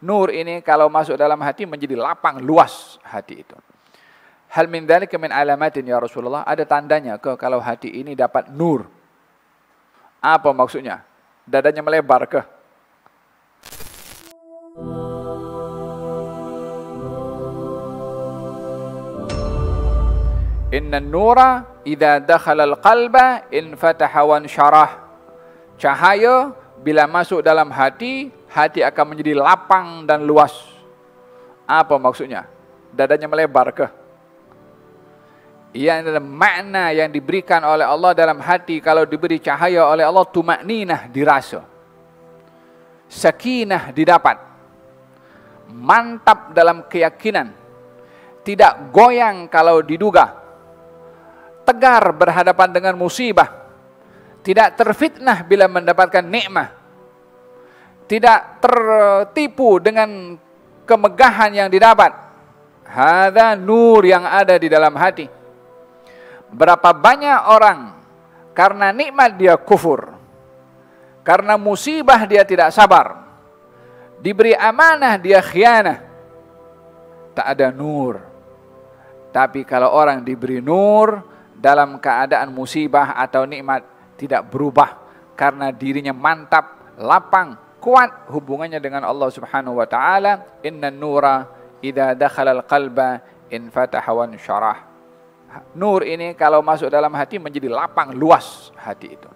Nur ini kalau masuk dalam hati menjadi lapang, luas hati itu. Hal min dzalika min alamatin ya Rasulullah, ada tandanya ke kalau hati ini dapat nur? Apa maksudnya? Dadanya melebar ke? Inna nura idza dakhala al-qalba infataha wa syarah. Cahaya bila masuk dalam hati, hati akan menjadi lapang dan luas. Apa maksudnya? Dadanya melebar ke? Ia adalah makna yang diberikan oleh Allah dalam hati. Kalau diberi cahaya oleh Allah, tumakninah dirasa, sakinah didapat, mantap dalam keyakinan, tidak goyang kalau diduga, tegar berhadapan dengan musibah, tidak terfitnah bila mendapatkan nikmat, tidak tertipu dengan kemegahan yang didapat. Hada nur yang ada di dalam hati. Berapa banyak orang karena nikmat dia kufur, karena musibah dia tidak sabar, diberi amanah dia khianah, tak ada nur. Tapi kalau orang diberi nur dalam keadaan musibah atau nikmat, tidak berubah karena dirinya mantap, lapang, kuat hubungannya dengan Allah Subhanahu wa taala. Inna nura idza dakhala al-qalba infataha wa syarah. Nur ini kalau masuk dalam hati menjadi lapang, luas hati itu.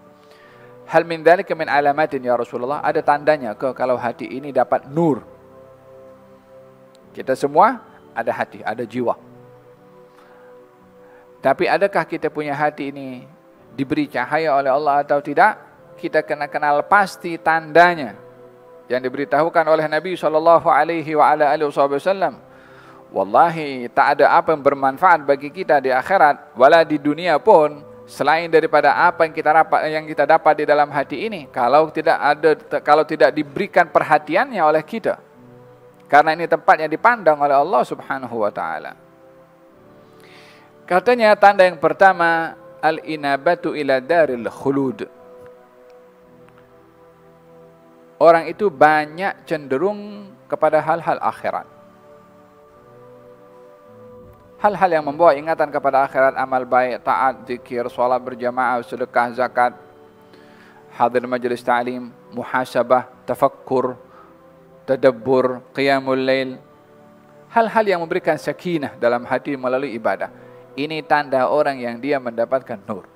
Hal min dzalika min alamatin ya Rasulullah, ada tandanya ke kalau hati ini dapat nur? Kita semua ada hati, ada jiwa. Tapi adakah kita punya hati ini diberi cahaya oleh Allah atau tidak? Kita kena kenal pasti tandanya yang diberitahukan oleh Nabi SAW. Wallahi tak ada apa yang bermanfaat bagi kita di akhirat wala di dunia pun selain daripada apa yang kita dapat di dalam hati ini, kalau tidak diberikan perhatiannya oleh kita, karena ini tempat yang dipandang oleh Allah Subhanahu wa taala. Katanya tanda yang pertama, al-inabatu ila daril khulud. Orang itu banyak cenderung kepada hal-hal akhirat. Hal-hal yang membawa ingatan kepada akhirat, amal baik, taat, zikir, solat berjamaah, sedekah, zakat, hadir majlis ta'lim, muhasabah, tafakkur, tadabbur, qiyamul lail. Hal-hal yang memberikan sakinah dalam hati melalui ibadah. Ini tanda orang yang dia mendapatkan nur.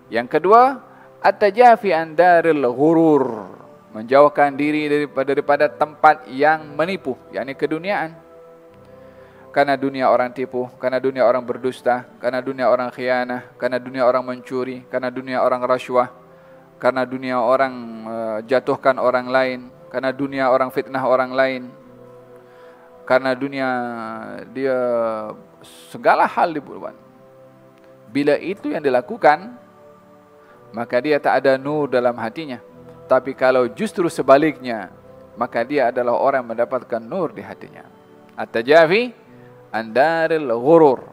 Yang kedua, at-tajafi an daril ghurur. Menjauhkan diri daripada tempat yang menipu, yakni keduniaan. Karena dunia orang tipu, karena dunia orang berdusta, karena dunia orang khianah, karena dunia orang mencuri, karena dunia orang rasuah, karena dunia orang jatuhkan orang lain, karena dunia orang fitnah orang lain, karena dunia dia segala hal dibuat. Bila itu yang dilakukan, maka dia tak ada nur dalam hatinya. Tapi kalau justru sebaliknya, maka dia adalah orang yang mendapatkan nur di hatinya. At-tajafi andaril ghurur.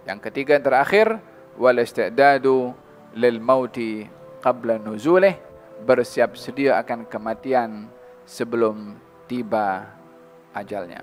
Yang ketiga yang terakhir, wal istidadu lil mauti qabla nuzulih, bersiap sedia akan kematian sebelum tiba ajalnya.